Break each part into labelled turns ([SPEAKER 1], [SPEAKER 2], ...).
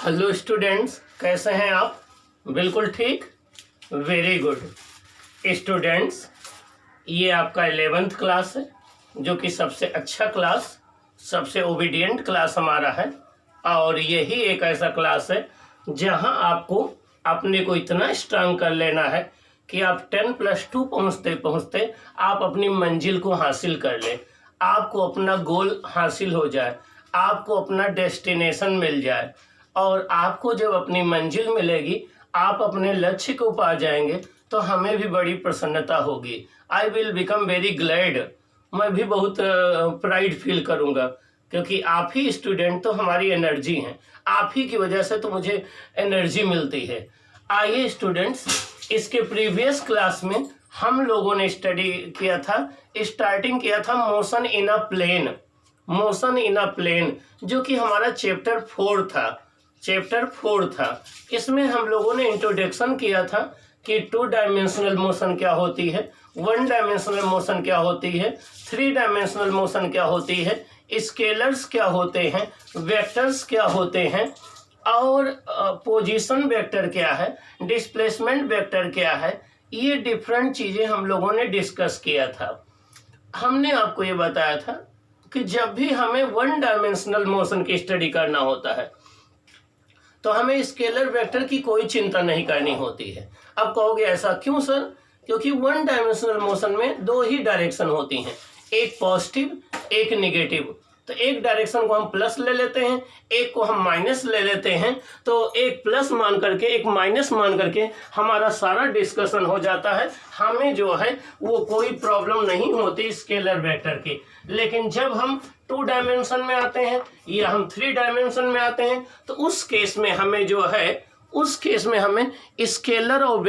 [SPEAKER 1] Hello students, कैसे हैं आप? बिल्कुल ठीक, वेरी गुड स्टूडेंट्स। ये आपका 11th क्लास है, जो कि सबसे अच्छा क्लास, सबसे ओबीडियंट क्लास हमारा है। और यही एक ऐसा क्लास है जहां आपको अपने को इतना स्ट्रांग कर लेना है कि आप 10+2 पहुंचते पहुंचते आप अपनी मंजिल को हासिल कर लें, आपको अपना गोल हासिल हो जाए, आपको अपना डेस्टिनेशन मिल जाए। और आपको जब अपनी मंजिल मिलेगी, आप अपने लक्ष्य को पा जाएंगे, तो हमें भी बड़ी प्रसन्नता होगी। I will become very glad. मैं भी बहुत प्राइड फील करूँगा, क्योंकि आप ही स्टूडेंट तो हमारी एनर्जी हैं। आप ही की वजह से तो मुझे एनर्जी मिलती है। आइए स्टूडेंट्स, इसके प्रीवियस क्लास में हम लोगों ने स्टार्टिंग किया था motion in a plane. Motion in a plane, जो कि हमारा चैप्टर 4 था। इसमें हम लोगों ने इंट्रोडक्शन किया था कि 2 डायमेंशनल मोशन क्या होती है, 1 डायमेंशनल मोशन क्या होती है, 3 डायमेंशनल मोशन क्या होती है, स्केलर्स क्या होते हैं, वेक्टर्स क्या होते हैं, और पोजीशन वेक्टर क्या है, डिस्प्लेसमेंट वेक्टर क्या है। ये डिफरेंट चीज़ें हम लोगों ने डिस्कस किया था। हमने आपको ये बताया था कि जब भी हमें 1 डायमेंशनल मोशन की स्टडी करना होता है, तो हमें स्केलर वेक्टर की कोई चिंता नहीं करनी होती है। अब कहोगे ऐसा क्यों सर? क्योंकि 1 डायमेंशनल मोशन में 2 ही डायरेक्शन होती हैं, एक पॉजिटिव, एक नेगेटिव। तो एक डायरेक्शन को हम प्लस ले लेते हैं, एक को हम माइनस ले लेते हैं। तो एक प्लस मान करके, एक माइनस मान करके हमारा सारा डिस्कशन हो जाता है। हमें जो है वो कोई प्रॉब्लम नहीं होती स्केलर वेक्टर की। लेकिन जब हम 2 डायमेंशन में आते हैं या हम 3 डायमेंशन में आते हैं, तो उस केस में हमें स्केलर और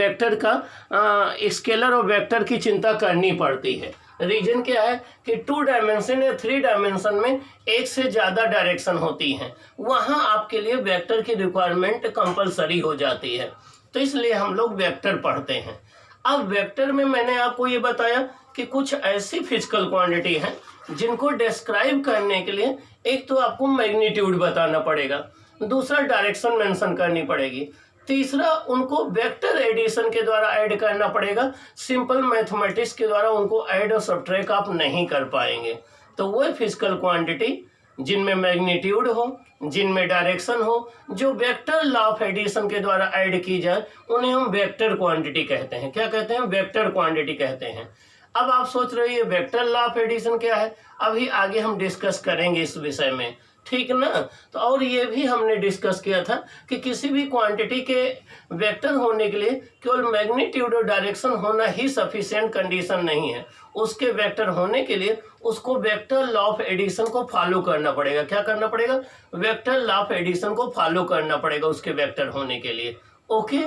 [SPEAKER 1] वेक्टर की चिंता करनी पड़ती है। रीजन क्या है कि 2 डायमेंशन या 3 डायमेंशन में एक से ज़्यादा डायरेक्शन होती हैं, वहाँ आपके लिए वेक्टर की रिक्वायरमेंट कंपलसरी हो जाती है। तो इसलिए हम लोग वेक्टर पढ़ते हैं। अब वेक्टर में मैंने आपको ये बताया कि कुछ ऐसी फिजिकल क्वांटिटी हैं जिनको डिस्क्राइब करने के लिए एक तो आपको मैग्नीट्यूड बताना पड़ेगा, दूसरा डायरेक्शन मेंशन करनी पड़ेगी, तीसरा उनको वेक्टर एडिशन के द्वारा ऐड करना पड़ेगा। सिंपल मैथमेटिक्स के द्वारा उनको ऐड और सब्ट्रैक्ट आप नहीं कर पाएंगे। तो वो फिजिकल क्वांटिटी जिनमें मैग्नीट्यूड हो, जिनमें डायरेक्शन हो, जो वेक्टर लॉ ऑफ एडिशन के द्वारा ऐड की जाए, उन्हें हम वेक्टर क्वांटिटी कहते हैं। क्या कहते हैं? वेक्टर क्वांटिटी कहते हैं। अब आप सोच रहे हो वेक्टर लॉ ऑफ एडिशन क्या है? अभी आगे हम डिस्कस करेंगे इस विषय में, ठीक ना? तो और ये भी हमने डिस्कस किया था कि किसी भी क्वांटिटी के वेक्टर होने के लिए केवल मैग्नीट्यूड और डायरेक्शन होना ही सफिशिएंट कंडीशन नहीं है। उसके वेक्टर होने के लिए उसको वेक्टर लॉ ऑफ एडिशन को फॉलो करना पड़ेगा। क्या करना पड़ेगा? वेक्टर लॉ ऑफ एडिशन को फॉलो करना पड़ेगा उसके वेक्टर होने के लिए। ओके,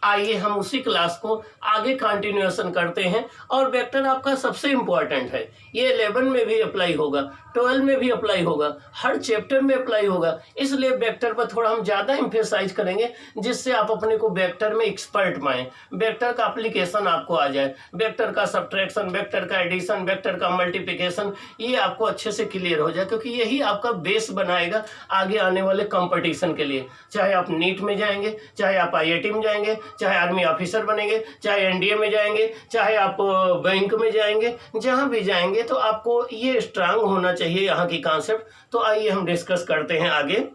[SPEAKER 1] आइए हम उसी क्लास को आगे कंटिन्यूएशन करते हैं। और वेक्टर आपका सबसे इम्पोर्टेंट है। ये 11 में भी अप्लाई होगा, 12 में भी अप्लाई होगा, हर चैप्टर में अप्लाई होगा। इसलिए वेक्टर पर थोड़ा हम ज़्यादा एम्फेसाइज करेंगे, जिससे आप अपने को वेक्टर में एक्सपर्ट पाएं, वेक्टर का एप्लीकेशन आपको आ जाए, वेक्टर का सब्ट्रैक्शन, वेक्टर का एडिशन, वेक्टर का मल्टीप्लिकेशन, ये आपको अच्छे से क्लियर हो जाए। क्योंकि यही आपका बेस बनाएगा आगे आने वाले कंपटीशन के लिए। चाहे आप नीट में जाएंगे, चाहे आप IIT में जाएंगे, चाहे आर्मी ऑफिसर बनेंगे, चाहे NDA में जाएंगे, चाहे आप बैंक में जाएंगे, जहां भी जाएंगे, तो आपको ये स्ट्रांग होना चाहिए यहाँ की कॉन्सेप्ट। तो आइए हम डिस्कस करते हैं आगे।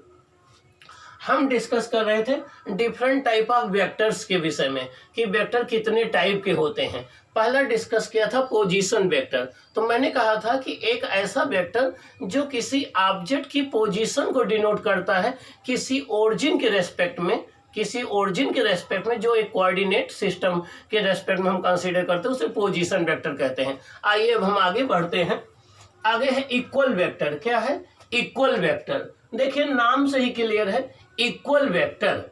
[SPEAKER 1] हम डिस्कस कर रहे थे डिफरेंट टाइप ऑफ वेक्टर्स के विषय में कि वेक्टर कितने टाइप के होते हैं। पहला डिस्कस किया था पोजीशन वेक्टर। तो मैंने कहा था कि एक ऐसा वेक्टर जो किसी ऑब्जेक्ट की पोजीशन को डिनोट करता है किसी ओरिजिन के रेस्पेक्ट में, जो एक कोऑर्डिनेट सिस्टम के रेस्पेक्ट में हम कंसीडर करते हैं, उसे पोजीशन वेक्टर कहते हैं। आइए अब हम आगे बढ़ते हैं। आगे है इक्वल वेक्टर। क्या है? Equal vector. देखिए नाम से ही क्लियर है, इक्वल वेक्टर।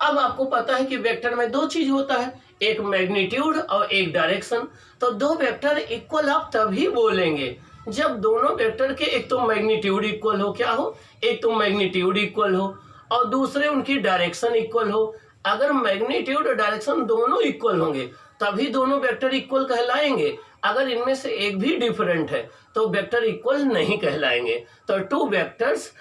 [SPEAKER 1] अब आपको पता है कि वेक्टर में 2 चीज होता है, एक मैग्नीट्यूड और एक डायरेक्शन। तो 2 वेक्टर इक्वल आप तभी बोलेंगे जब दोनों वेक्टर के एक तो मैग्नीट्यूड इक्वल हो। क्या हो? एक तो मैग्नीट्यूड इक्वल हो और दूसरे उनकी डायरेक्शन इक्वल हो। अगर मैग्नीट्यूड और डायरेक्शन दोनों इक्वल होंगे तभी दोनों वेक्टर इक्वल कहलाएंगे। अगर इनमें से एक भी डिफरेंट है तो वेक्टर इक्वल नहीं कहलाएंगे। तो टू वेक्टर्स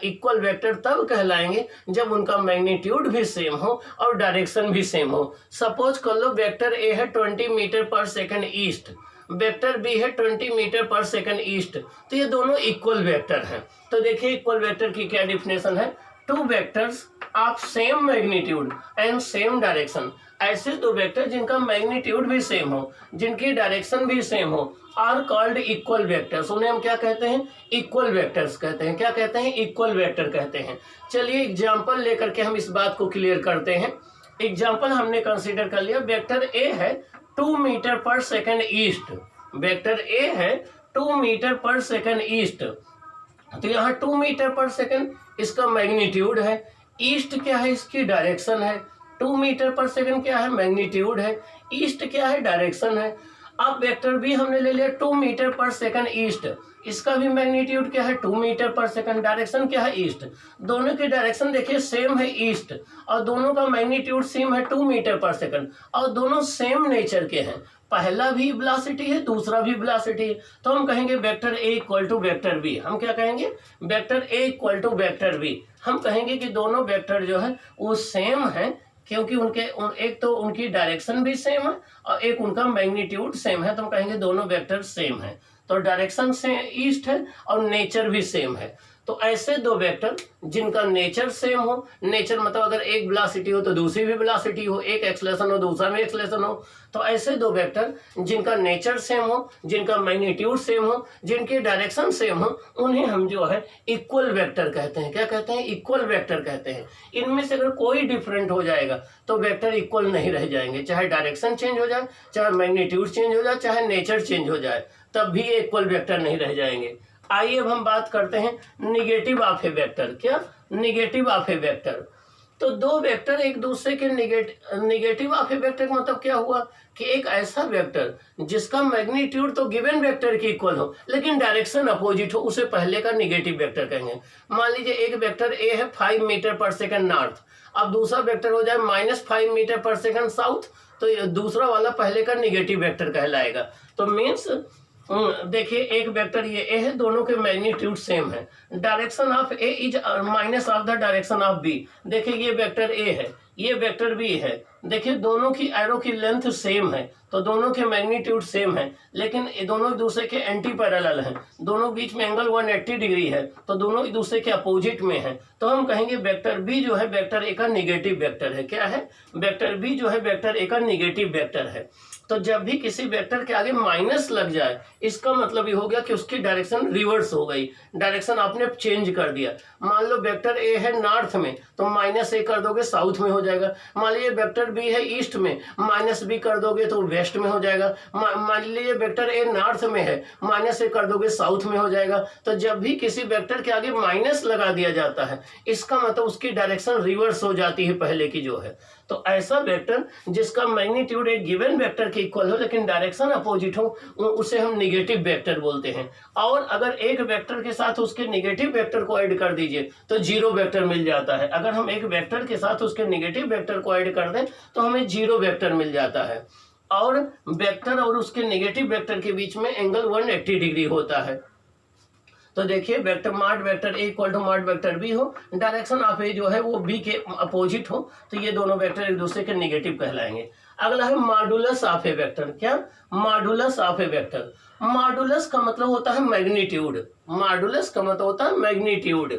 [SPEAKER 1] इक्वल वेक्टर तब कहलाएंगे जब उनका मैग्नीट्यूड भी सेम हो और डायरेक्शन भी सेम हो। सपोज कर लो वेक्टर ए है 20 मीटर पर सेकंड ईस्ट, वेक्टर बी है 20 मीटर पर सेकंड ईस्ट, तो ये दोनों इक्वल वेक्टर हैं। तो देखिए इक्वल वेक्टर की क्या डिफिनेशन है, two vectors of same magnitude and same direction. ऐसे दो वेक्टर जिनका मैग्नीट्यूड भी सेम हो, जिनकी डायरेक्शन भी सेम हो, आर कॉल्ड इक्वल वेक्टर्स। उन्हें हम क्या कहते हैं, इक्वल वेक्टर्स कहते हैं। क्या कहते हैं, इक्वल वेक्टर कहते हैं। चलिए एग्जाम्पल लेकर के हम इस बात को क्लियर करते हैं। एग्जाम्पल हमने कंसीडर कर लिया, वेक्टर ए है 2 मीटर पर सेकंड ईस्ट, वेक्टर ए है 2 मीटर पर सेकंड ईस्ट। तो यहाँ 2 मीटर पर सेकंड इसका मैग्नीट्यूड है, ईस्ट क्या है, इसकी डायरेक्शन है। 2 मीटर पर सेकंड क्या है, मैग्नीट्यूड है, ईस्ट क्या है, डायरेक्शन है। अब वेक्टर बी हमने ले लिया 2 मीटर पर सेकंड ईस्ट, इसका भी मैग्नीट्यूड क्या है, 2 मीटर पर सेकंड, डायरेक्शन क्या है, ईस्ट। दोनों की डायरेक्शन देखिए सेम है ईस्ट, और दोनों का मैग्नीट्यूड सेम है 2 मीटर पर सेकंड, और दोनों सेम नेचर के हैं। पहला भी वेलोसिटी है, दूसरा भी वेलोसिटी है, तो हम कहेंगे vector A equal to vector B. हम क्या कहेंगे, vector A equal to vector B. हम कहेंगे कि दोनों वेक्टर जो है वो सेम है, क्योंकि एक तो उनकी डायरेक्शन भी सेम है और एक उनका मैग्नीट्यूड सेम है, तो हम कहेंगे दोनों वेक्टर सेम है। तो डायरेक्शन से ईस्ट है और नेचर भी सेम है। तो ऐसे दो वेक्टर जिनका नेचर सेम हो, नेचर मतलब अगर एक वेलोसिटी हो तो दूसरी भी वेलोसिटी हो, एक एक्सेलरेशन हो दूसरा भी एक्सेलरेशन हो, तो ऐसे दो वेक्टर जिनका नेचर सेम हो, जिनका मैग्नीट्यूड सेम हो, जिनकी डायरेक्शन सेम हो, उन्हें हम जो है इक्वल वेक्टर कहते हैं। क्या कहते हैं, इक्वल वेक्टर कहते हैं। इनमें से अगर कोई डिफरेंट हो जाएगा तो वेक्टर इक्वल नहीं रह जाएंगे, चाहे डायरेक्शन चेंज हो जाए, चाहे मैग्नीट्यूड चेंज हो जाए, चाहे नेचर चेंज हो जाए, तब भी ये इक्वल वेक्टर नहीं रह जाएंगे। आइए अब हम बात करते हैं निगेटिव ऑफ ए वेक्टर। क्या, निगेटिव ऑफ ए वेक्टर। तो दो वेक्टर एक दूसरे के निगेटिव ऑफ ए वेक्टर का मतलब क्या हुआ कि एक ऐसा वेक्टर जिसका मैग्नीट्यूड तो गिवन वेक्टर के इक्वल हो लेकिन डायरेक्शन अपोजिट हो, उसे पहले का निगेटिव वेक्टर कहेंगे। मान लीजिए एक वेक्टर ए है 5 मीटर पर सेकंड नॉर्थ, अब दूसरा वेक्टर हो जाए -5 मीटर पर सेकंड साउथ, तो दूसरा वाला पहले का निगेटिव वेक्टर कहलाएगा। तो मीन्स देखिए एक वेक्टर ये ए है, दोनों के मैग्नीट्यूड सेम है, direction of A is minus of the direction of B. देखिए ये वेक्टर ए है, ये वेक्टर बी है, देखिए दोनों की एरो की लेंथ सेम है, तो दोनों के मैग्नीट्यूड सेम है, लेकिन ये दोनों एक दूसरे के एंटी पैरेलल हैं, दोनों बीच में एंगल 180 डिग्री है, तो दोनों एक दूसरे के अपोजिट में है। तो हम कहेंगे वेक्टर बी जो है वेक्टर ए का निगेटिव वेक्टर है। क्या है, वेक्टर बी जो है वेक्टर ए का निगेटिव वेक्टर है। तो जब भी किसी वेक्टर के आगे माइनस लग जाए, इसका मतलब ये हो गया कि उसकी डायरेक्शन रिवर्स हो गई, डायरेक्शन आपने चेंज कर दिया। मान लो वेक्टर ए है नॉर्थ में, तो -a कर दोगे साउथ में हो जाएगा। मान लीजिए वेक्टर बी है ईस्ट में, -b कर दोगे तो वेस्ट में हो जाएगा। मान लीजिए वेक्टर ए नॉर्थ में है, -a कर दोगे साउथ में हो जाएगा। तो जब भी किसी वेक्टर के आगे माइनस लगा दिया जाता है, इसका मतलब उसकी डायरेक्शन रिवर्स हो जाती है पहले की जो है। तो ऐसा वेक्टर जिसका मैग्नीट्यूड एक गिवन वेक्टर के इक्वल हो लेकिन डायरेक्शन अपोजिट हो, उसे हम निगेटिव वेक्टर बोलते हैं। और अगर एक वेक्टर के साथ उसके निगेटिव वेक्टर को ऐड कर दीजिए तो जीरो वेक्टर मिल जाता है। अगर हम एक वेक्टर के साथ उसके निगेटिव वेक्टर को ऐड कर दें तो हमें जीरो वेक्टर मिल जाता है। और वेक्टर और उसके निगेटिव वेक्टर के बीच में एंगल 180 डिग्री होता है। तो देखिए vector mod vector A equal to mod vector B हो, डायरेक्शन ऑफ ए जो है वो बी के अपोजिट हो, तो ये दोनों वेक्टर एक दूसरे के निगेटिव कहलाएंगे। अगला है मॉडुलस ऑफ ए वेक्टर। क्या, modulus of A vector. Modulus का मतलब होता है मैग्नीट्यूड, मॉडुलस का मतलब होता है मैग्नीट्यूड।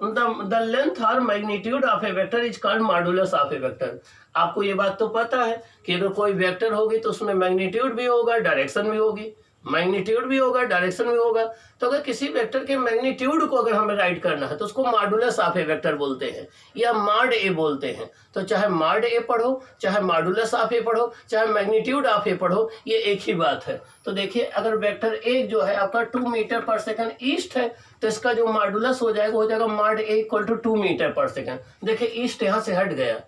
[SPEAKER 1] द लेंथ और magnitude of A vector is called modulus of A vector. आपको ये बात तो पता है कि अगर कोई वेक्टर होगी तो उसमें मैग्नीट्यूड भी होगा, डायरेक्शन भी होगी, मैग्नीट्यूड भी होगा, डायरेक्शन भी होगा। तो अगर किसी वेक्टर के मैग्नीट्यूड को अगर हमें राइट करना है तो उसको मॉडुलस ऑफ ए वेक्टर बोलते हैं या मॉड ए बोलते हैं। तो चाहे मॉड ए पढ़ो, चाहे मॉडुलस ऑफ ए पढ़ो, चाहे मैग्नीट्यूड ऑफ ए पढ़ो, ये एक ही बात है। तो देखिए अगर वेक्टर ए जो है आपका 2 मीटर पर सेकंड ईस्ट है, तो इसका जो मॉडुलस हो जाएगा mod A equal to 2 metre पर सेकंड। देखिए ईस्ट यहाँ से हट गया,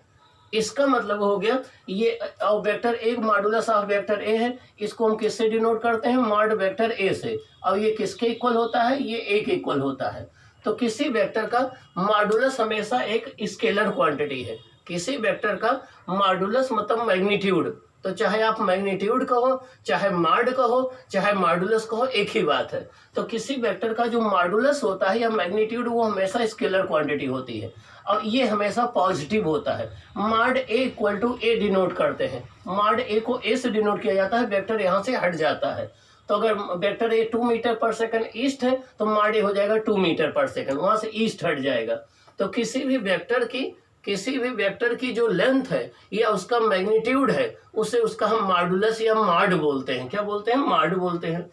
[SPEAKER 1] इसका मतलब हो गया ये वेक्टर एक मॉडुलस ऑफ वेक्टर ए है, इसको हम किससे डिनोट करते हैं, मॉड वेक्टर ए से। और ये किसके इक्वल होता है, ये ए के इक्वल होता है। तो किसी वेक्टर का मॉडुलस हमेशा एक स्केलर क्वांटिटी है। किसी वेक्टर का मॉडुलस मतलब मैग्नीट्यूड, तो चाहे आप मैग्नीट्यूड कहो, चाहे माड कहो, चाहे मॉडुलस कहो, एक ही बात है। तो किसी वेक्टर का जो मॉडुलस होता है या मैग्नीट्यूड वो हमेशा स्केलर क्वांटिटी होती है और ये हमेशा पॉजिटिव होता है। माड ए इक्वल टू ए डिनोट करते हैं, माड ए को ए से डिनोट किया जाता है, वेक्टर यहाँ से हट जाता है। तो अगर वेक्टर ए 2 मीटर पर सेकंड ईस्ट है तो माड ए हो जाएगा 2 मीटर पर सेकंड, वहां से ईस्ट हट जाएगा। तो किसी भी वेक्टर की जो लेंथ है या उसका मैग्नीट्यूड है उसे उसका हम मॉडुलस या माड बोलते हैं। क्या बोलते हैं? माड बोलते हैं।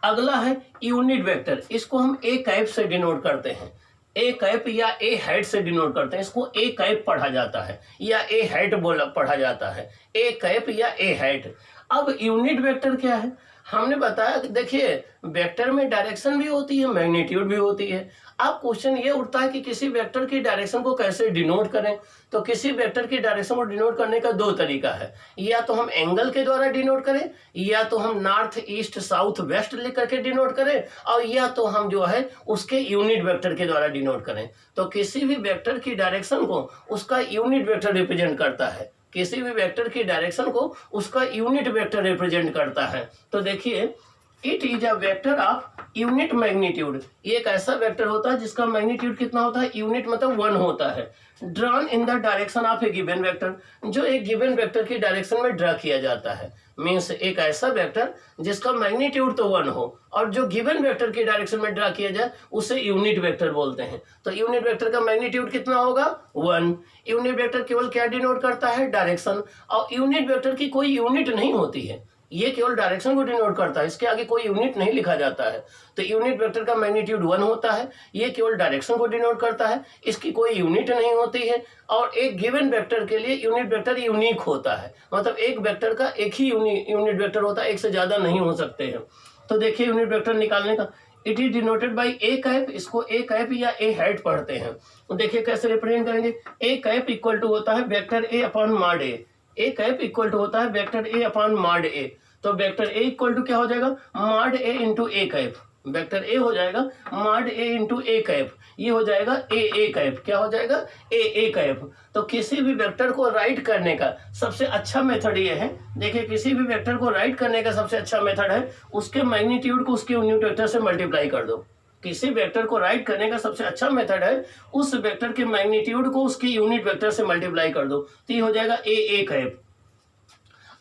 [SPEAKER 1] अगला है यूनिट वेक्टर, इसको हम ए कैप से डिनोट करते हैं, ए कैप या ए हेड से डिनोट करते हैं। इसको ए कैप पढ़ा जाता है या ए हेड पढ़ा जाता है, ए कैप या ए हेड। अब यूनिट वेक्टर क्या है? हमने बताया कि देखिए वेक्टर में डायरेक्शन भी होती है, मैग्नीट्यूड भी होती है। अब क्वेश्चन ये उठता है कि किसी वेक्टर की डायरेक्शन को कैसे डिनोट करें। तो किसी वेक्टर की डायरेक्शन को डिनोट करने का दो तरीका है, या तो हम एंगल के द्वारा डिनोट करें, या तो हम नॉर्थ ईस्ट साउथ वेस्ट लिख करके डिनोट करें, और या तो हम जो है उसके यूनिट वेक्टर के द्वारा डिनोट करें। तो किसी भी वेक्टर की डायरेक्शन को उसका यूनिट वेक्टर रिप्रेजेंट करता है, किसी भी वेक्टर की डायरेक्शन को उसका यूनिट वेक्टर रिप्रेजेंट करता है। तो देखिए it is a vector of unit magnitude, ये एक ऐसा वेक्टर होता है जिसका मैग्नीट्यूड कितना होता है? यूनिट मतलब 1 होता है। Drawn in the direction of a given vector, जो एक गिवन वेक्टर की डायरेक्शन में ड्रा किया जाता है। मीन्स एक ऐसा वेक्टर जिसका मैग्नीट्यूड तो 1 हो और जो गिवन वेक्टर की डायरेक्शन में ड्रा किया जाए उसे यूनिट वेक्टर बोलते हैं। तो यूनिट वेक्टर का मैग्नीट्यूड कितना होगा? 1। यूनिट वेक्टर केवल क्या डिनोट करता है? डायरेक्शन। और यूनिट वेक्टर की कोई यूनिट नहीं होती है, ये केवल डायरेक्शन को डिनोट करता है, इसके आगे कोई यूनिट नहीं लिखा जाता है। तो यूनिट वेक्टर का मैग्नीट्यूड 1 होता है, ये केवल डायरेक्शन को डिनोट करता है, इसकी कोई यूनिट नहीं होती है। और एक गिवन वेक्टर के लिए यूनिट वेक्टर यूनिक होता है, मतलब एक वेक्टर का एक ही यूनिट वेक्टर होता है, एक से ज्यादा नहीं हो सकते हैं। तो देखिए यूनिट वेक्टर निकालने का, it is denoted by A cap, इसको ए कैप या ए हेड पढ़ते हैं। तो देखिए कैसे रिप्रेजेंट करेंगे। ए कैप इक्वल टू होता है vector A upon mod A, A cap equal to होता है vector A upon mod A. तो वेक्टर ए इक्वल टू क्या हो जाएगा? Mod A into A cap. Vector A हो जाएगा mod A into A cap, ये हो जाएगा ए कैप। क्या हो जाएगा? A cap. तो किसी भी वेक्टर को राइट करने का सबसे अच्छा मेथड ये है, देखिए किसी भी वेक्टर को राइट करने का सबसे अच्छा मेथड है उसके मैग्नीट्यूड को उसके यूनिट वेक्टर से मल्टीप्लाई कर दो। किसी वेक्टर को राइट करने का सबसे अच्छा मेथड है उस वेक्टर के मैग्नीट्यूड को उसके यूनिट वेक्टर से मल्टीप्लाई कर दो, तो ये हो जाएगा ए कैप।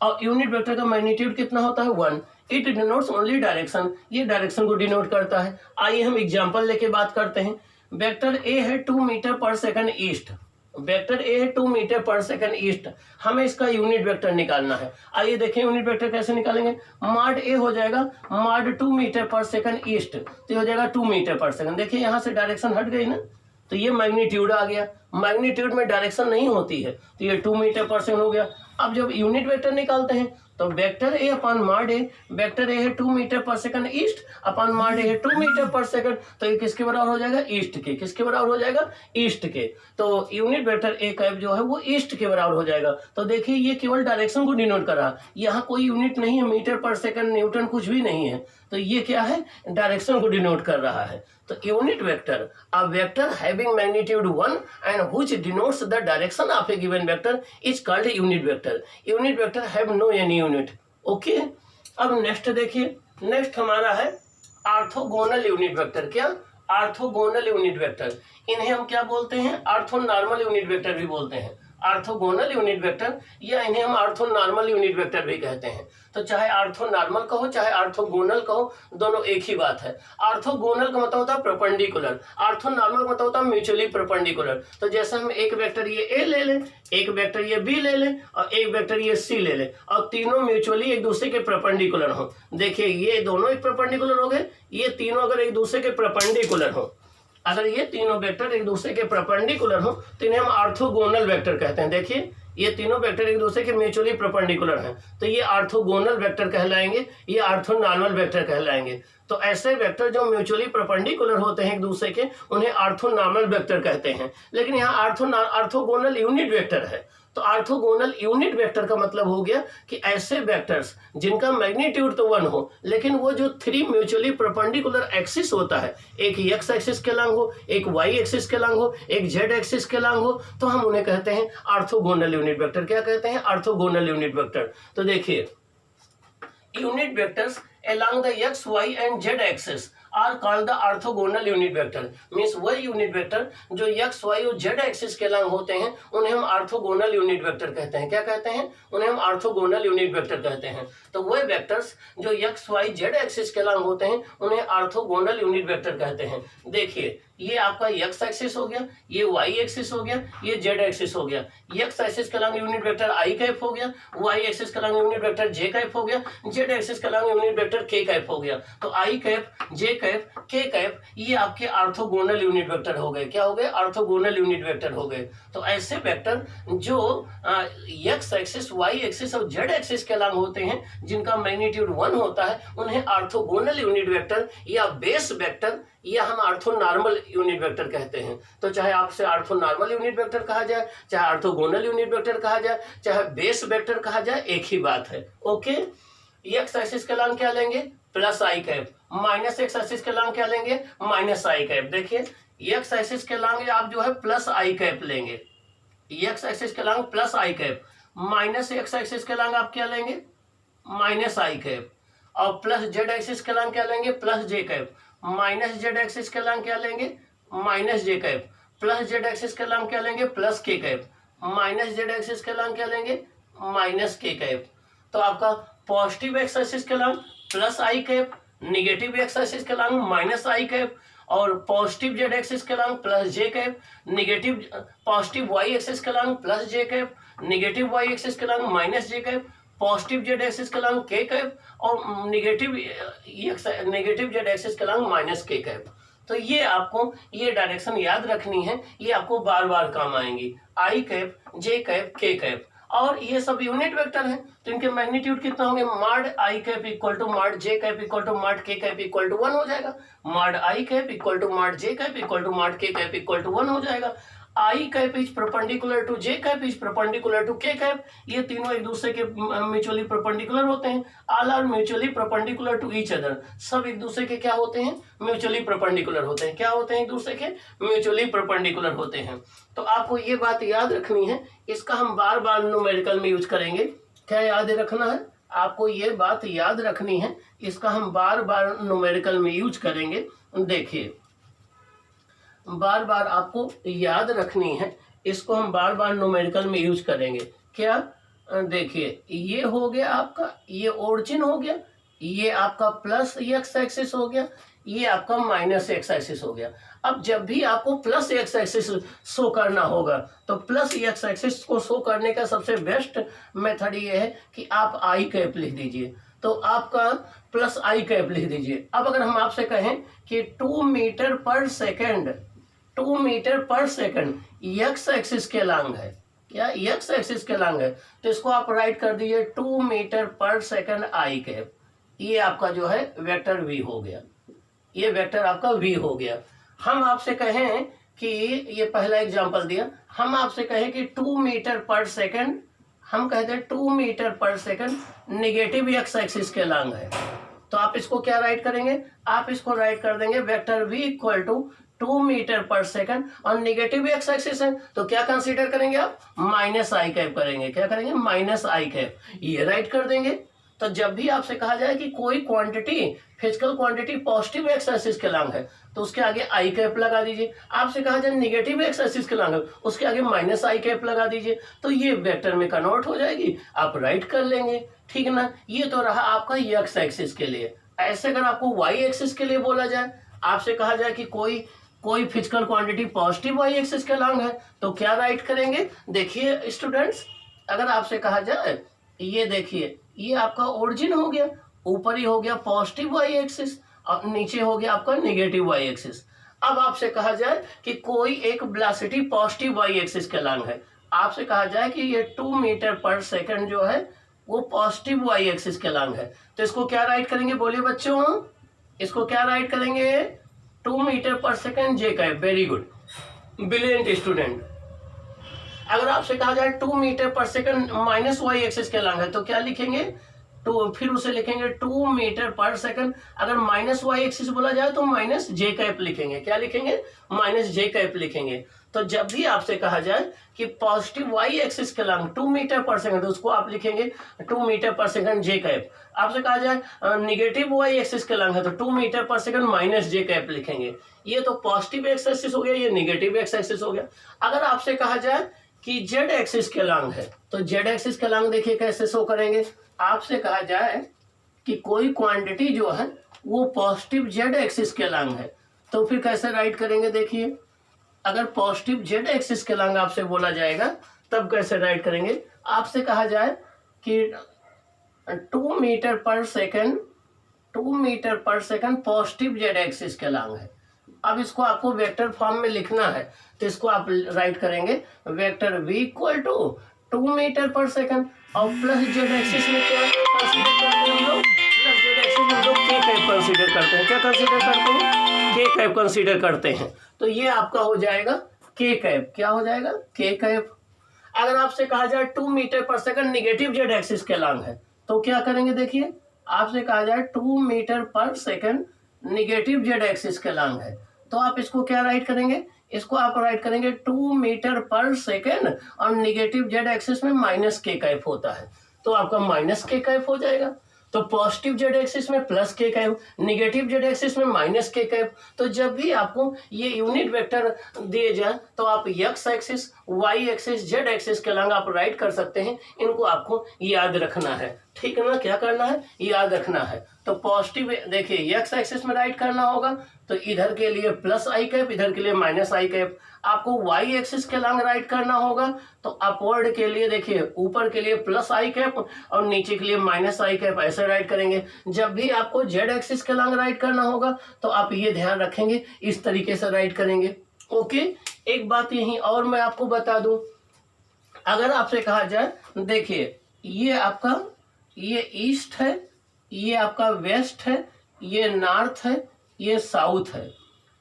[SPEAKER 1] और यूनिट वेक्टर का मैग्नीट्यूड कितना होता है? 1। इट डिनोट्स ओनली डायरेक्शन, ये डायरेक्शन को डिनोट करता है। आइए हम एग्जांपल लेके बात करते हैं। वेक्टर ए है 2 मीटर पर सेकंड ईस्ट, वेक्टर ए है 2 मीटर पर सेकंड ईस्ट, हमें इसका यूनिट वेक्टर निकालना है। आइए देखें यूनिट वेक्टर कैसे निकालेंगे। मॉड ए हो जाएगा मॉड 2 मीटर पर सेकंड ईस्ट, तो हो जाएगा 2 मीटर पर सेकंड। देखिए यहाँ से डायरेक्शन हट गई ना, तो ये मैग्नीट्यूड आ गया। मैग्नीट्यूड में डायरेक्शन नहीं होती है तो ये 2 मीटर पर सेकंड हो गया। अब जब यूनिट वेक्टर निकालते हैं तो vector A upon mod A, vector A है 2 मीटर पर सेकंड ईस्ट अपॉन मॉड ए है 2 मीटर पर सेकंड, तो ये किसके बराबर हो जाएगा? ईस्ट के। किसके बराबर हो जाएगा? ईस्ट के। तो यूनिट वेक्टर ए कैप जो है वो ईस्ट के बराबर हो जाएगा। तो देखिए ये केवल डायरेक्शन को डिनोट कर रहा, यहाँ कोई यूनिट नहीं है, मीटर पर सेकंड न्यूटन कुछ भी नहीं है, तो ये क्या है? डायरेक्शन को डिनोट कर रहा है। तो unit vector, a vector having magnitude 1 and which denotes the direction of a given vector is called unit vector. Unit vector have no any unit. Okay, अब नेक्स्ट देखिए, नेक्स्ट हमारा है ऑर्थोगोनल यूनिट वेक्टर। क्या? Orthogonal unit vector. इन्हें हम क्या बोलते हैं? ऑर्थोनॉर्मल यूनिट वेक्टर भी बोलते हैं। ऑर्थोगोनल यूनिट वेक्टर या इन्हें हम ऑर्थोनॉर्मल यूनिट वेक्टर भी कहते हैं। तो चाहे ऑर्थोनॉर्मल कहो चाहे ऑर्थोगोनल कहो, दोनों एक ही बात है। ऑर्थोगोनल का मतलब होता है परपेंडिकुलर, ऑर्थोनॉर्मल का मतलब होता है म्यूचुअली परपेंडिकुलर। तो जैसे हम एक वेक्टर ये ए ले लें, एक वेक्टर ये बी ले लें और एक वेक्टर ये सी ले लें और तीनों म्यूचुअली एक दूसरे के परपेंडिकुलर हो। देखिए ये दोनों एक परपेंडिकुलर हो गए, ये तीनों अगर एक दूसरे के परपेंडिकुलर हो, अगर ये तीनों वेक्टर एक दूसरे के परपेंडिकुलर हो तो इन्हें हम ऑर्थोगोनल वेक्टर कहते हैं। देखिए ये तीनों वेक्टर एक दूसरे के म्यूचुअली परपेंडिकुलर हैं, तो ये ऑर्थोगोनल वेक्टर कहलाएंगे, ये ऑर्थोनॉर्मल वेक्टर कहलाएंगे। तो ऐसे वेक्टर जो म्यूचुअली परपेंडिकुलर होते हैं एक दूसरे के, उन्हें ऑर्थोनॉर्मल वेक्टर कहते हैं। लेकिन यहाँ ऑर्थोगोनल यूनिट वेक्टर है, तो ऑर्थोगोनल यूनिट वेक्टर का मतलब हो गया कि ऐसे वेक्टर्स जिनका मैग्नीट्यूड तो 1 हो, लेकिन वो जो 3 म्यूचुअली परपेंडिकुलर एक्सिस होता है, एक एक्स एक्सिस के लंग हो, एक वाई एक्सिस के लंग हो, एक जेड एक्सिस के लंग हो, तो हम उन्हें कहते हैं ऑर्थोगोनल यूनिट वेक्टर। क्या कहते हैं? Orthogonal unit vector. तो देखिए, unit vectors along the x, y and z axis are called the orthogonal unit vector। Means वही यूनिट वेक्टर जो x, y और z एक्सिस के लंग होते हैं उन्हें हम ऑर्थोगोनल यूनिट वेक्टर कहते हैं। क्या कहते हैं? उन्हें हम ऑर्थोगोनल यूनिट वेक्टर कहते हैं। तो वही वेक्टर्स जो x, y, z एक्सिस के लंग होते हैं उन्हें ऑर्थोगोनल यूनिट वेक्टर कहते हैं। देखिए, ये आपका x एक्सिस हो गया, ये y एक्सिस हो गया, ये z एक्सिस हो गया। x एक्सिस का lung unit vector i cap हो गया, y एक्सिस का lung unit vector j cap हो गया, z एक्सिस का lung unit vector k cap हो गया। तो i cap, j cap, k cap ये आपके ऑर्थोगोनल यूनिट वेक्टर हो गए। क्या हो गए? ऑर्थोगोनल यूनिट वेक्टर हो गए। तो ऐसे वेक्टर जो x एक्सिस, y एक्सिस और z एक्सिस के लंग होते हैं जिनका मैग्नीट्यूड 1 होता है उन्हें ऑर्थोगोनल यूनिट वेक्टर या बेस वेक्टर या हम ऑर्थोनॉर्मल यूनिट वेक्टर कहते हैं। तो चाहे आपसे ऑर्थोनॉर्मल यूनिट वेक्टर कहा जाए, चाहे ऑर्थोगोनल यूनिट वेक्टर कहा जाए, चाहे बेस वेक्टर कहा जाए, एक ही बात है। ओके, एक्स एक्सिस का लंग क्या लेंगे? प्लस आई कैप। माइनस एक्स एक्सिस का लंग क्या लेंगे? Minus I cap. देखिए, एक्स एक्सिस के लंग आप जो है प्लस आई कैप लेंगे, एक्स एक्सिस के लंग प्लस आई कैप। माइनस एक्स एक्सिस के लंग आप क्या लेंगे? Minus I cap. और प्लस जेड एक्सिस के लंग क्या लेंगे? Plus J cap. Minus Z axis के लंग क्या लेंगे? Minus J cap. Plus Z axis के लंग क्या लेंगे? Plus K cap. Minus Z axis के लंग क्या लेंगे? Minus K cap. तो आपका पॉजिटिव एक्स एक्सिस के लंग प्लस आई कैप, निगेटिव एक्स एक्सिस के लंग माइनस आई कैप, और पॉजिटिव जेड एक्सिस के along plus J cap, negative positive Y axis के along plus J cap, negative Y axis के along minus J cap, positive Z axis के lung के cap और negative Z axis के along minus K cap. तो ये आपको ये डायरेक्शन याद रखनी है, ये आपको बार बार काम आएंगी। आई कैप, जे कैप, के कैप, और ये सब यूनिट वेक्टर हैं तो इनके मैग्नीट्यूड कितना होंगे? Mod I cap equal to mod J cap equal to mod K cap equal to 1 हो जाएगा। Mod I cap equal to mod J cap equal to mod K cap equal to 1 हो जाएगा। I cap is perpendicular to J cap is perpendicular to K cap. ये तीनों एक दूसरे के mutually perpendicular होते हैं। All are mutually perpendicular to each other. सब एक दूसरे के क्या होते हैं? म्यूचुअली परपेंडिकुलर होते हैं। क्या होते हैं? एक दूसरे के म्यूचुअली परपेंडिकुलर होते हैं। तो आपको ये बात याद रखनी है, इसका हम बार बार न्यूमेरिकल में यूज करेंगे। क्या याद रखना है? आपको ये बात याद रखनी है, इसका हम बार बार न्यूमेरिकल में यूज करेंगे। देखिए, बार बार आपको याद रखनी है, इसको हम बार बार न्यूमेरिकल में यूज करेंगे। क्या? देखिए, ये हो गया आपका, ये ओरिजिन हो गया, ये आपका प्लस एक्स एक्सिस हो गया, ये आपका माइनस एक्स एक्सिस हो गया। अब जब भी आपको प्लस एक्स एक्सिस शो करना होगा तो प्लस एक्स एक्सिस को शो करने का सबसे बेस्ट मेथड ये है कि आप आई कैप लिख दीजिए। तो आपका प्लस आई कैप लिख दीजिए। अब अगर हम आपसे कहें कि 2 मीटर पर सेकेंड, 2 मीटर पर सेकेंड एक्स एक्सिस के लंग है, क्या एक्स एक्सिस के लंग है, तो इसको आप राइट कर दीजिए 2 मीटर पर सेकेंड आई कैप। ये आपका जो है वेक्टर वी हो गया, ये वेक्टर आपका वी हो गया। हम आपसे कहें कि ये पहला एग्जांपल दिया, हम आपसे कहें कि 2 मीटर पर सेकेंड, हम कहते हैं 2 मीटर पर सेकेंड नेगेटिव एक्स एक्सिस के लंग है, तो आप इसको क्या राइट करेंगे? आप इसको राइट कर देंगे vector v equal to 2 metre पर सेकेंड, और नेगेटिव एक्स एक्सिस है तो क्या कंसीडर करेंगे आप? माइनस आई कैप करेंगे। क्या करेंगे? Minus I cap. ये राइट कर देंगे। तो जब भी आपसे कहा जाए कि कोई quantity, physical quantity positive X axis के लंग है तो उसके आगे आई कैप लगा दीजिए। आपसे कहा जाए नेगेटिव एक्स एक्सिस के लंग है, उसके आगे माइनस आई कैप लगा दीजिए, तो ये वेक्टर में कन्वर्ट हो जाएगी, आप राइट कर लेंगे। ठीक ना? ये तो रहा आपका एक्स एक्सिस के लिए। ऐसे अगर आपको वाई एक्सिस के लिए बोला जाए, आपसे कहा जाए कि कोई physical quantity positive Y axis के लंग है तो क्या राइट करेंगे? देखिए स्टूडेंट्स, अगर आपसे कहा जाए, ये देखिए, ये आपका ओरिजिन हो गया, ऊपर ही हो गया पॉजिटिव वाई एक्सिस और नीचे हो गया आपका नेगेटिव वाई एक्सिस। अब आपसे कहा जाए कि कोई एक वेलोसिटी पॉजिटिव वाई एक्सिस के लंग है, आपसे कहा जाए कि ये 2 मीटर पर सेकंड जो है वो पॉजिटिव वाई एक्सिस के लंग है, तो इसको क्या राइट करेंगे? बोलिए बच्चों, इसको क्या राइट करेंगे? 2 मीटर पर second J cap. Very good, brilliant student. अगर आपसे कहा जाए 2 मीटर पर सेकंड माइनस वाई एक्सिस के लॉन्ग है तो क्या लिखेंगे, तो फिर उसे लिखेंगे 2 मीटर पर सेकंड। अगर माइनस वाई एक्सिस बोला जाए तो माइनस जे कैप लिखेंगे, क्या लिखेंगे, माइनस जे कैप लिखेंगे। तो जब भी आपसे कहा जाए कि पॉजिटिव वाई एक्सिस के लॉन्ग 2 मीटर पर सेकंड, तो उसको आप लिखेंगे 2 मीटर पर सेकंड जे कैप। आपसे कहा जाए निगेटिव वाई एक्सिस के लॉन्ग है तो 2 मीटर पर सेकंड माइनस जे कैप लिखेंगे। ये तो पॉजिटिव एक्स एक्सिस हो गया, ये निगेटिव एक्स एक्सिस हो गया। अगर आपसे कहा जाए कि जेड एक्सिस के लॉन्ग है तो जेड एक्सिस के लॉन्ग देखिए कैसे शो करेंगे। आपसे कहा जाए कि कोई क्वांटिटी जो है वो पॉजिटिव जेड एक्सिस के लॉन्ग है तो फिर कैसे राइट करेंगे, देखिए अगर पॉजिटिव जेड एक्सिस के लॉन्ग आपसे बोला जाएगा तब कैसे राइट करेंगे। आपसे कहा जाए कि 2 मीटर पर सेकंड, 2 मीटर पर सेकंड पॉजिटिव जेड एक्सिस के लॉन्ग है। अब इसको आपको वेक्टर फॉर्म में लिखना है तो इसको आप राइट करेंगे vector v equal to 2 metre पर सेकंड और प्लस जेड एक्सिस में क्या कंसीडर करते हैं हम लोग, प्लस जेड एक्सिस में हम लोग के कैप कंसीडर करते हैं। क्या कंसीडर करते हैं, के कैप कंसीडर करते हैं। तो ये आपका हो जाएगा के कैप, क्या हो जाएगा, के कैप। अगर आपसे कहा जाए 2 मीटर पर सेकंड निगेटिव जेड एक्सिस के लॉन्ग है तो क्या करेंगे, देखिए आपसे कहा जाए 2 मीटर पर सेकंड निगेटिव जेड एक्सिस के लॉन्ग है तो आप इसको क्या राइट करेंगे, इसको आप राइट करेंगे 2 मीटर पर सेकेंड और निगेटिव जेड एक्सिस में माइनस के कैप होता है तो आपका माइनस के कैप हो जाएगा। तो पॉजिटिव जेड एक्सिस में plus K cap, negative Z axis में माइनस के कैप। तो जब भी आपको ये यूनिट वेक्टर दिए जाए तो आप x axis, y axis, z axis के लॉन्ग आप राइट कर सकते हैं। इनको आपको याद रखना है, ठीक है ना, क्या करना है, याद रखना है। तो पॉजिटिव देखिए एक्स एक्सिस में राइट करना होगा तो इधर के लिए प्लस आई कैप, इधर के लिए माइनस आई कैप। आपको वाई एक्सिस के लॉन्ग राइट करना होगा तो अपवर्ड के लिए देखिए ऊपर के लिए प्लस आई कैप और नीचे के लिए माइनस आई कैप, ऐसे राइट करेंगे। जब भी आपको जेड एक्सिस के लॉन्ग राइट करना होगा तो आप ये ध्यान रखेंगे, इस तरीके से राइट करेंगे। ओके, एक बात यही और मैं आपको बता दूं, अगर आपसे कहा जाए देखिए ये आपका ये ईस्ट है, ये आपका वेस्ट है, ये नॉर्थ है, ये साउथ है,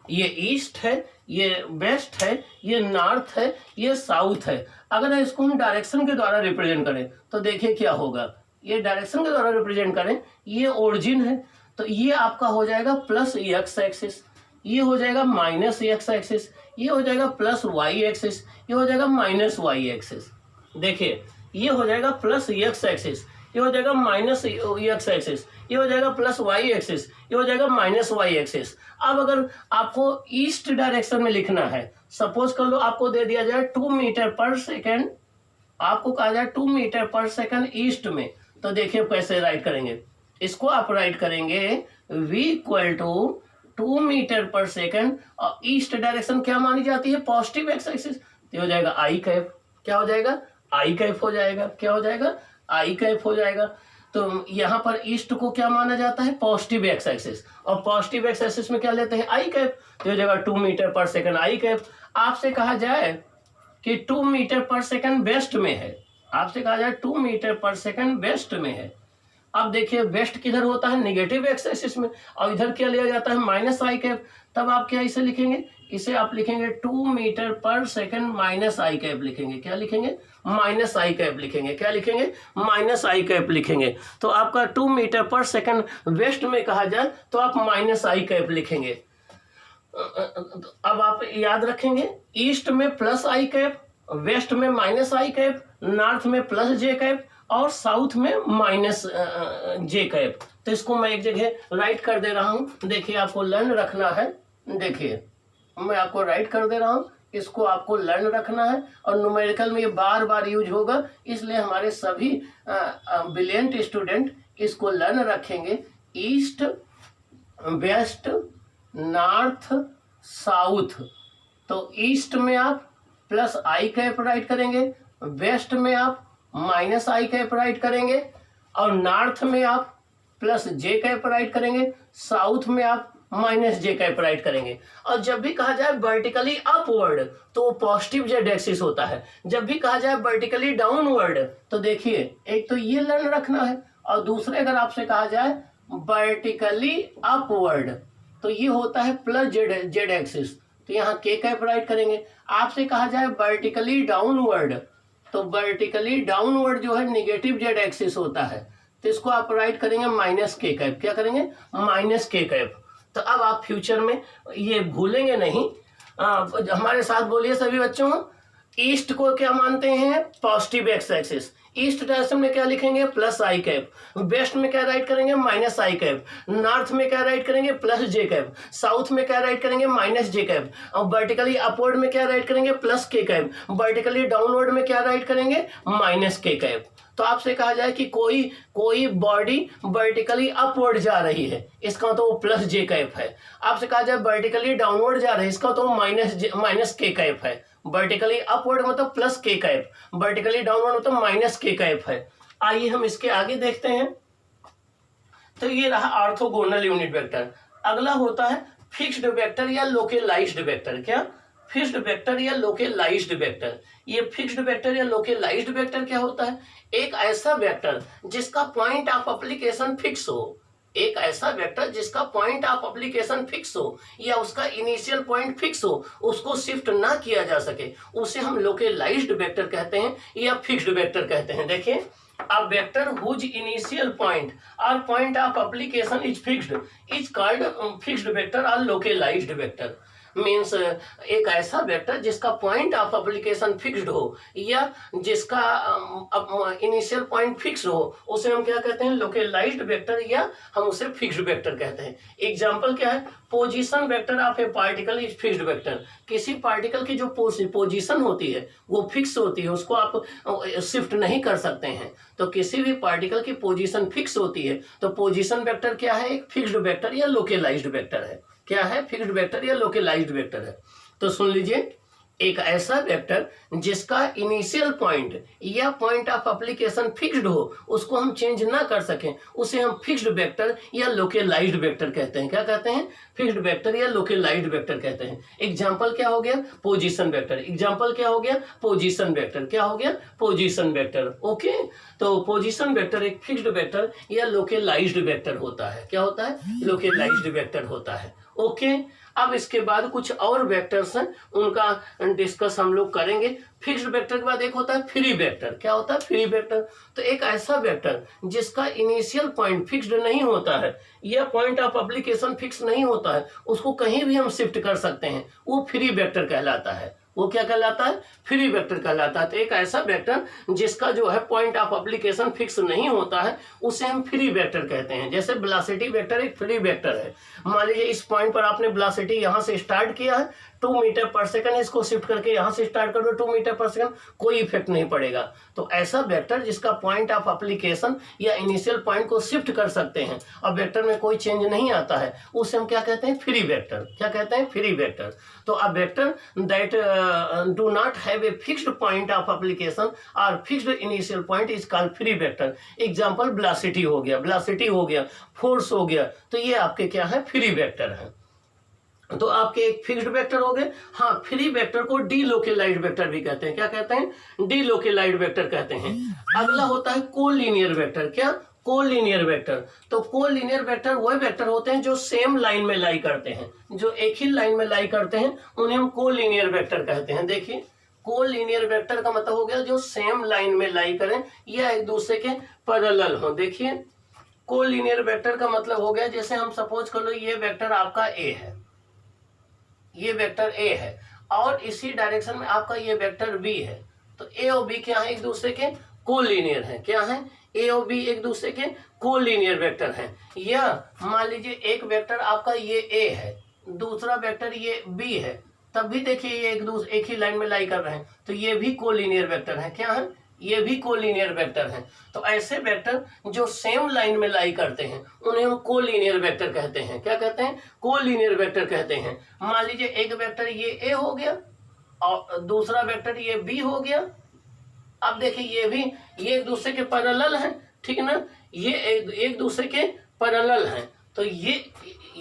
[SPEAKER 1] ये ईस्ट है, ये वेस्ट है, ये नॉर्थ है, ये साउथ है। अगर इसको हम डायरेक्शन के द्वारा रिप्रेजेंट करें तो देखिए क्या होगा, ये डायरेक्शन के द्वारा रिप्रेजेंट करें, ये ओरिजिन है तो ये आपका हो जाएगा प्लस एक्स एक्सिस, ये हो जाएगा माइनस एक्स एक्सिस, ये हो जाएगा प्लस वाई एक्सिस, ये हो जाएगा माइनस वाई एक्सिस। देखिए ये हो जाएगा प्लस एक्स एक्सिस, ये हो जाएगा माइनस एक्स एक्सिस, ये हो जाएगा प्लस वाई एक्सिस, ये हो जाएगा माइनस वाई एक्सिस। अब अगर आपको ईस्ट डायरेक्शन में लिखना है, सपोज कर लो आपको दे दिया जाए 2 मीटर पर सेकेंड, आपको कहा जाए 2 मीटर पर सेकेंड ईस्ट में, तो देखिए कैसे राइट करेंगे। इसको आप राइट करेंगे v इक्वल टू 2 मीटर पर सेकेंड और ईस्ट डायरेक्शन क्या मानी जाती है, पॉजिटिव एक्स एक्सिस, तो हो जाएगा आई कैप। क्या हो जाएगा, आई कैप हो जाएगा। क्या हो जाएगा, आई कैप हो जाएगा। तो यहाँ पर ईस्ट को क्या माना जाता है, पॉजिटिव एक्स एक्सिस, और पॉजिटिव एक्स एक्सिस में क्या लेते हैं, आई कैप, तो हो जाएगा 2 मीटर पर सेकंड आई कैप। आपसे कहा जाए कि 2 मीटर पर सेकंड वेस्ट में है, आपसे कहा जाए 2 मीटर पर सेकंड वेस्ट में है। अब देखिए वेस्ट किधर होता है, निगेटिव एक्स एक्सिस में, और इधर क्या लिया जाता है, माइनस आई कैप। तब आप क्या इसे लिखेंगे, इसे आप लिखेंगे 2 मीटर पर सेकंड माइनस आई कैप लिखेंगे। क्या लिखेंगे, माइनस आई कैप लिखेंगे। क्या लिखेंगे, माइनस आई कैप लिखेंगे। तो आपका 2 मीटर पर सेकंड वेस्ट में कहा जाए तो आप माइनस आई कैप लिखेंगे। अब आप याद रखेंगे, ईस्ट में प्लस आई कैप, वेस्ट में माइनस आई कैप, नॉर्थ में प्लस जे कैप और साउथ में माइनस जे कैप। तो इसको मैं एक जगह राइट कर दे रहा हूं, देखिए आपको लर्न रखना है। देखिए मैं आपको राइट कर दे रहा हूं, इसको आपको लर्न रखना है और न्यूमेरिकल में ये बार बार यूज होगा, इसलिए हमारे सभी ब्रिलियंट स्टूडेंट इसको लर्न रखेंगे। East, west, north, south. तो ईस्ट में आप प्लस आई कैप राइट करेंगे, वेस्ट में आप माइनस आई कैप राइट करेंगे और नॉर्थ में आप प्लस जे कैप राइट करेंगे, साउथ में आप माइनस जे कैप राइट करेंगे। और जब भी कहा जाए वर्टिकली अपवर्ड तो पॉजिटिव जेड एक्सिस होता है, जब भी कहा जाए वर्टिकली डाउनवर्ड तो देखिए एक तो ये लर्न रखना है और दूसरे अगर आपसे कहा जाए वर्टिकली अपवर्ड तो ये होता है प्लस जेड एक्सिस। तो यहाँ के कैप राइट करेंगे। आपसे कहा जाए वर्टिकली डाउनवर्ड, तो वर्टिकली डाउनवर्ड जो है नेगेटिव जेड एक्सिस होता है, तो इसको आप राइट करेंगे माइनस के कैप। क्या करेंगे? Minus K cap. तो अब आप फ्यूचर में ये भूलेंगे नहीं। हमारे साथ बोलिए सभी बच्चों, ईस्ट को क्या मानते हैं? Positive X axis. East direction में क्या लिखेंगे? प्लस आई कैप। वेस्ट में क्या राइट करेंगे? Minus I cap. नॉर्थ में क्या राइट करेंगे? Plus J cap. साउथ में क्या राइट करेंगे? Minus J cap. और वर्टिकली अपवर्ड में क्या राइट करेंगे? Plus K cap. Vertically downward में क्या राइट करेंगे? Minus K cap. तो आपसे कहा जाए कि कोई बॉडी वर्टिकली अपवर्ड जा रही है, इसका तो वो प्लस जे कैप है। आपसे कहा जाए वर्टिकली डाउनवर्ड जा रही है, इसका तो माइनस के कैप है। वर्टिकली अपवर्ड मतलब plus K cap, vertically downward मतलब माइनस के कैप है। आइए हम इसके आगे देखते हैं। तो ये रहा ऑर्थोगोनल यूनिट वेक्टर। अगला होता है फिक्स्ड वेक्टर या लोकेलाइज्ड वेक्टर। क्या? फिक्स्ड वेक्टर या लोकेलाइज्ड वेक्टर। ये फिक्स्ड वेक्टर या लोकेलाइज्ड वेक्टर क्या होता है? एक ऐसा वेक्टर जिसका पॉइंट ऑफ एप्लीकेशन फिक्स हो, एक ऐसा वेक्टर जिसका पॉइंट ऑफ एप्लीकेशन फिक्स हो या उसका इनिशियल पॉइंट फिक्स हो, उसको शिफ्ट ना किया जा सके, उसे हम लोकेलाइज्ड वेक्टर कहते हैं या फिक्स्ड वेक्टर कहते हैं। देखिए, a vector whose initial point or point of application is fixed is called fixed vector or localized vector। Means एक ऐसा वेक्टर जिसका पॉइंट ऑफ एप्लीकेशन फिक्स्ड हो या जिसका इनिशियल पॉइंट फिक्स हो, उसे हम क्या कहते हैं? लोकेलाइज्ड वेक्टर या हम उसे फिक्स्ड वेक्टर कहते हैं। एग्जांपल क्या है? Position vector of A particle is fixed vector. किसी पार्टिकल की जो पोजीशन होती है वो फिक्स होती है, उसको आप शिफ्ट नहीं कर सकते हैं। तो किसी भी पार्टिकल की पोजीशन फिक्स होती है, तो पोजीशन वेक्टर क्या है? एक फिक्स्ड वेक्टर या लोकेलाइज्ड वेक्टर है। क्या है? फिक्स्ड वेक्टर या लोकेलाइज्ड वेक्टर है। तो सुन लीजिए, एक ऐसा वेक्टर जिसका इनिशियल पॉइंट या पॉइंट ऑफ एप्लीकेशन फिक्स्ड हो, उसको हम चेंज ना कर सकें, उसे हम फिक्स्ड वेक्टर या लोकेलाइज्ड वेक्टर कहते हैं। क्या कहते हैं? फिक्स्ड वेक्टर या लोकेलाइज्ड वेक्टर कहते हैं। एग्जांपल क्या हो गया? Position vector. एग्जांपल क्या हो गया? Position vector. क्या हो गया? Position vector. ओके, तो पोजीशन वेक्टर एक फिक्स्ड वेक्टर या लोकेलाइज्ड वेक्टर होता है। क्या होता है? लोकेलाइज्ड वेक्टर होता है। ओके, अब इसके बाद कुछ और वेक्टर्स हैं, उनका डिस्कस हम लोग करेंगे। फिक्स्ड वेक्टर के बाद एक होता है फ्री वेक्टर। क्या होता है? Free vector. तो एक ऐसा वेक्टर जिसका इनिशियल पॉइंट फिक्स्ड नहीं होता है या पॉइंट ऑफ एप्लीकेशन फिक्स नहीं होता है, उसको कहीं भी हम शिफ्ट कर सकते हैं, वो फ्री वेक्टर कहलाता है। वो क्या कहलाता है? फ्री वेक्टर कहलाता है। तो एक ऐसा वेक्टर जिसका जो है पॉइंट ऑफ एप्लीकेशन फिक्स नहीं होता है, उसे हम फ्री वेक्टर कहते हैं। जैसे वेलोसिटी वेक्टर एक फ्री वेक्टर है। मान लीजिए इस पॉइंट पर आपने वेलोसिटी यहाँ से स्टार्ट किया है 2 मीटर पर सेकंड, इसको शिफ्ट करके यहाँ से स्टार्ट कर दो 2 मीटर पर सेकंड, कोई इफेक्ट नहीं पड़ेगा। तो ऐसा वेक्टर जिसका पॉइंट ऑफ एप्लीकेशन या इनिशियल पॉइंट को शिफ्ट कर सकते हैं और वेक्टर में कोई चेंज नहीं आता है, उसे हम क्या कहते हैं? Free vector. क्या कहते हैं? Free vector. तो a vector that do not have a fixed point of application और fixed initial point is called free vector. Example velocity हो गया, वेलोसिटी हो गया, फोर्स हो गया, तो ये आपके क्या है? फ्री वेक्टर है। तो आपके एक फिक्स्ड वेक्टर हो गए। हाँ, फ्री वेक्टर को डीलोकेलाइज्ड वेक्टर भी कहते हैं। क्या कहते हैं? डीलोकेलाइज्ड वेक्टर कहते हैं। अगला होता है कोलिनियर वेक्टर। क्या? Collinear vector. तो कोलिनियर वेक्टर वह वेक्टर होते हैं जो सेम लाइन में लाई करते हैं, जो एक ही लाइन में लाई करते हैं, उन्हें हम कोलिनियर वेक्टर कहते हैं। देखिए, कोलिनियर वेक्टर का मतलब हो गया जो सेम लाइन में लाई करें या एक दूसरे के पैरेलल हो। देखिए, कोलिनियर वेक्टर का मतलब हो गया, जैसे हम सपोज कर लो ये वेक्टर आपका ए है, ये वेक्टर ए है और इसी डायरेक्शन में आपका ये वेक्टर बी है। तो ए और बी क्या है? एक दूसरे के कोलिनियर हैं। क्या है? ए और बी एक दूसरे के कोलिनियर वेक्टर हैं। या मान लीजिए एक वेक्टर आपका ये ए है, दूसरा वेक्टर ये बी है, तब भी देखिए ये एक ही लाइन में लाई कर रहे हैं, तो ये भी कोलिनियर वेक्टर है। क्या है? ये भी कोलिनियर वेक्टर हैं। तो ऐसे वेक्टर जो सेम लाइन में लाई करते हैं उन्हें हम कोलिनियर वेक्टर कहते हैं। क्या कहते हैं? कोलिनियर वेक्टर कहते हैं। मान लीजिए एक वेक्टर ये ए हो गया और दूसरा वेक्टर ये बी हो गया। अब देखिए ये एक दूसरे के पैरेलल हैं, ठीक है ना? ये एक दूसरे के पैरेलल हैं। तो ये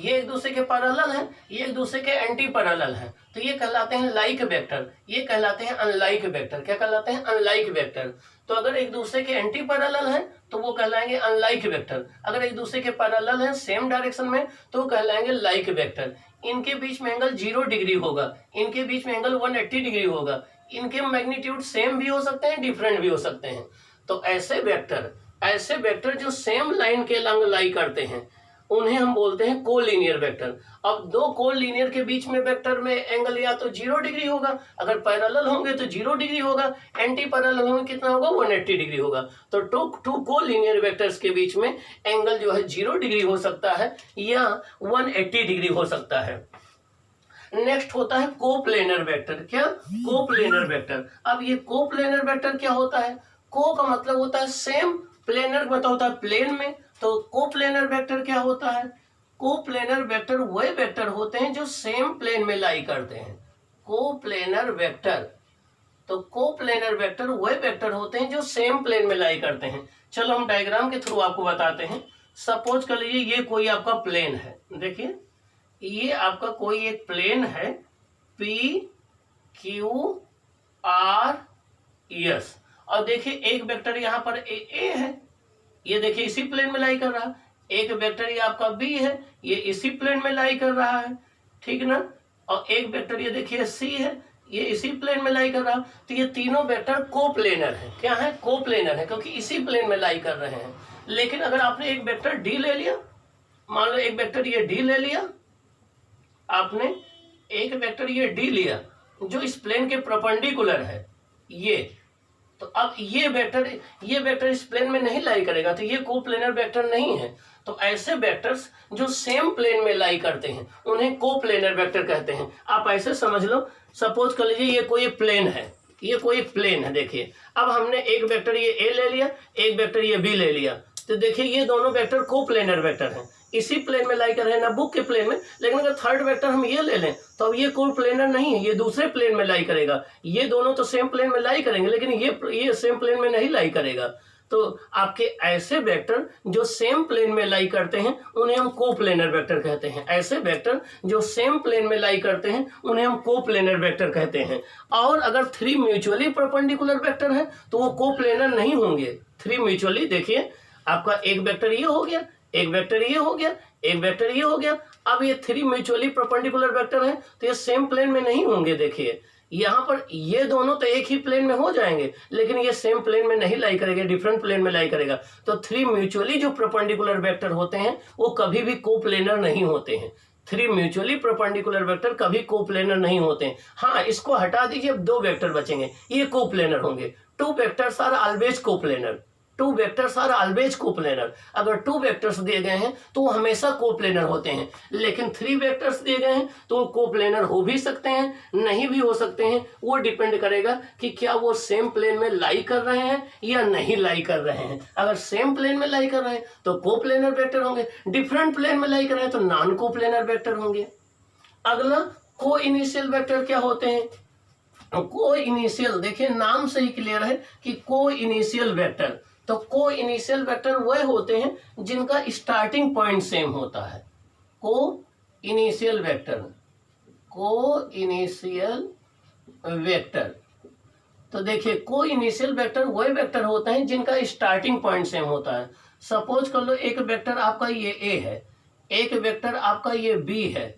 [SPEAKER 1] एक दूसरे के पैरेलल हैं, ये एक दूसरे के एंटी पैरेलल हैं। तो ये कहलाते हैं लाइक वेक्टर, ये कहलाते हैं अनलाइक वेक्टर। क्या कहलाते हैं? Unlike vector. तो अगर एक दूसरे के एंटी पैरेलल हैं तो वो कहलाएंगे अनलाइक वेक्टर। अगर एक दूसरे के पैरेलल हैं सेम डायरेक्शन में तो कहलाएंगे लाइक वेक्टर। इनके बीच में एंगल 0 डिग्री होगा, इनके बीच में एंगल 180 डिग्री होगा, इनके मैग्नीट्यूड सेम भी हो सकते हैं, डिफरेंट भी हो सकते हैं। तो ऐसे वेक्टर जो सेम लाइन के लंग लाई करते हैं उन्हें हम बोलते हैं कोलिनियर वेक्टर। अब दो कोलिनियर के बीच में वेक्टर में एंगल या तो 0 डिग्री होगा, अगर पैरेलल होंगे तो 0 डिग्री होगा, एंटी पैरेलल होंगे कितना होगा 180 डिग्री होगा। तो टू कोलिनियर वेक्टर्स के बीच में एंगल जो है 0 डिग्री हो सकता है या 180 डिग्री हो सकता है। नेक्स्ट होता है कोप्लेनर वेक्टर। क्या? Coplanar vector. अब ये कोप्लेनर वेक्टर क्या होता है? को का मतलब होता है सेम, प्लेनर का मतलब होता है प्लेन में। तो कोप्लेनर वेक्टर क्या होता है? कोप्लेनर वेक्टर वह वेक्टर होते हैं जो सेम प्लेन में लाई करते हैं। कोप्लेनर वेक्टर, तो कोप्लेनर वेक्टर वह वेक्टर होते हैं जो सेम प्लेन में लाई करते हैं। चलो हम डायग्राम के थ्रू आपको बताते हैं। सपोज कर लीजिए ये कोई आपका प्लेन है, देखिए ये आपका कोई एक प्लेन है P Q R S, और देखिए एक वेक्टर यहाँ पर ए है, ये देखिए इसी प्लेन में लाई कर रहा है। एक वेक्टर ये आपका बी है, ये इसी प्लेन में लाई कर रहा है, ठीक ना। और एक वेक्टर ये देखिए सी है, ये इसी प्लेन में लाई कर रहा है। तो ये तीनों वेक्टर कोप्लेनर है। क्या है? कोप्लेनर है, क्योंकि इसी प्लेन में लाई कर रहे हैं। लेकिन अगर आपने एक वेक्टर डी ले लिया, मान लो एक वेक्टर ये डी ले लिया, आपने एक वेक्टर ये डी लिया जो इस प्लेन के परपेंडिकुलर है ये, तो अब ये वेक्टर इस प्लेन में नहीं लाई करेगा, तो ये कोप्लेनर वेक्टर नहीं है। तो ऐसे वेक्टर्स जो सेम प्लेन में लाई करते हैं उन्हें कोप्लेनर वेक्टर कहते हैं। आप ऐसे समझ लो, सपोज कर लीजिए ये कोई प्लेन है, ये कोई प्लेन है। देखिए अब हमने एक वेक्टर ये ए ले लिया, एक वेक्टर ये बी ले लिया, तो देखिए ये दोनों वेक्टर कोप्लेनर वेक्टर हैं, इसी प्लेन में लाई कर रहे हैं ना बुक के प्लेन में। लेकिन अगर थर्ड वेक्टर हम ये ले लें तो अब ये कोप्लेनर नहीं है, ये दूसरे प्लेन में लाई करेगा। ये दोनों तो सेम प्लेन में लाई करेंगे, लेकिन ये सेम प्लेन में नहीं लाई करेगा। तो आपके ऐसे वेक्टर जो सेम प्लेन में लाई करते हैं उन्हें हम कोप्लेनर वेक्टर कहते हैं। ऐसे वेक्टर जो सेम प्लेन में लाई करते हैं उन्हें हम कोप्लेनर वेक्टर कहते हैं। और अगर 3 म्यूचुअली परपेंडिकुलर वेक्टर है तो वो कोप्लेनर नहीं होंगे। 3 म्यूचुअली, देखिए आपका एक वेक्टर ये हो गया, एक वेक्टर ये हो गया, एक वेक्टर ये हो गया। अब ये 3 म्यूचुअली परपेंडिकुलर वेक्टर हैं तो ये सेम प्लेन में नहीं होंगे। देखिए यहाँ पर ये दोनों तो एक ही प्लेन में हो जाएंगे, लेकिन ये सेम प्लेन में नहीं लाई करेगा, डिफरेंट प्लेन में लाई करेगा। तो 3 म्यूचुअली जो परपेंडिकुलर वेक्टर होते हैं वो कभी भी कोप्लेनर नहीं होते हैं। 3 म्यूचुअली परपेंडिकुलर वेक्टर कभी कोप्लेनर नहीं होते हैं। हाँ, इसको हटा दीजिए, अब 2 वेक्टर बचेंगे, ये कोप्लेनर होंगे। 2 vectors are always coplanar. 2 vectors are always coplanar. अगर 2 वेक्टर्स दिए गए हैं तो वो हमेशा कोप्लेनर होते हैं। लेकिन 3 वेक्टर्स दिए गए हैं तो वो कोप्लेनर हो भी सकते हैं, नहीं भी हो सकते हैं। वो डिपेंड करेगा कि क्या वो सेम प्लेन में लाई कर रहे हैं या नहीं लाई कर रहे हैं। अगर सेम प्लेन में लाई कर रहे हैं तो कोप्लेनर वेक्टर होंगे, डिफरेंट प्लेन में लाई कर रहे हैं तो नॉन कोप्लेनर वेक्टर होंगे। अगला को इनिशियल वेक्टर क्या होते हैं? को इनिशियल, देखिए नाम से ही क्लियर है कि को इनिशियल वेक्टर। तो को इनिशियल वेक्टर वह होते हैं जिनका स्टार्टिंग पॉइंट सेम होता है। को इनिशियल वेक्टर, को इनिशियल वेक्टर। तो देखिए को इनिशियल वेक्टर वह वेक्टर होते हैं जिनका स्टार्टिंग पॉइंट सेम होता है। सपोज कर लो एक वेक्टर आपका ये ए है, एक वेक्टर आपका ये बी है,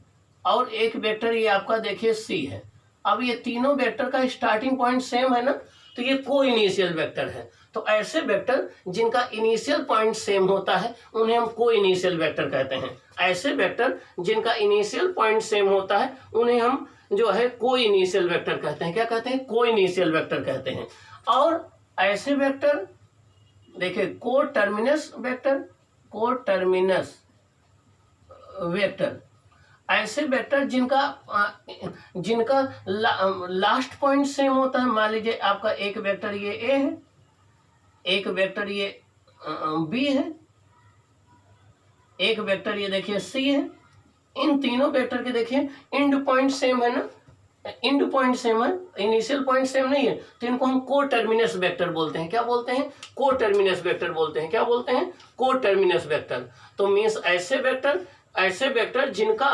[SPEAKER 1] और एक वेक्टर ये आपका देखिए सी है। अब ये तीनों वेक्टर का स्टार्टिंग पॉइंट सेम है ना, तो ये को इनिशियल वेक्टर है। तो ऐसे वेक्टर जिनका इनिशियल पॉइंट सेम होता है उन्हें हम को इनिशियल वेक्टर कहते हैं। ऐसे वेक्टर जिनका इनिशियल पॉइंट सेम होता है उन्हें हम जो है को इनिशियल वेक्टर कहते हैं। क्या कहते हैं? को इनिशियल वेक्टर कहते हैं। और ऐसे वेक्टर देखिए को टर्मिनस वेक्टर, को टर्मिनस वेक्टर, ऐसे वेक्टर जिनका लास्ट पॉइंट सेम होता है। मान लीजिए आपका एक वेक्टर ये ए है, एक वेक्टर ये बी है, एक वेक्टर ये देखिए सी है। इन तीनों वेक्टर के देखिए एंड पॉइंट सेम है ना, एंड पॉइंट सेम है, इनिशियल पॉइंट सेम नहीं है, तो इनको हम को टर्मिनस वेक्टर बोलते हैं। क्या बोलते हैं? को टर्मिनस वेक्टर बोलते हैं। क्या बोलते हैं? को टर्मिनस वेक्टर। तो मीन्स ऐसे वेक्टर जिनका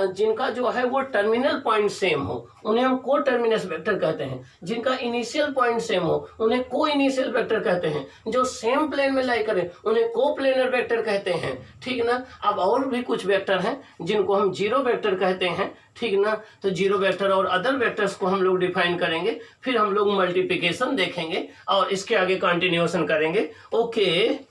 [SPEAKER 1] जिनका जो है वो टर्मिनल पॉइंट सेम हो उन्हें हम को टर्मिनस वेक्टर कहते हैं। जिनका इनिशियल पॉइंट सेम हो उन्हें को इनिशियल वेक्टर कहते हैं। जो सेम प्लेन में लाई करें उन्हें को प्लेनर वेक्टर कहते हैं, ठीक ना। अब और भी कुछ वेक्टर हैं जिनको हम जीरो वेक्टर कहते हैं, ठीक ना। तो जीरो वेक्टर और अदर वेक्टर्स को हम लोग डिफाइन करेंगे, फिर हम लोग मल्टीप्लिकेशन देखेंगे और इसके आगे कंटिन्यूएशन करेंगे। ओके।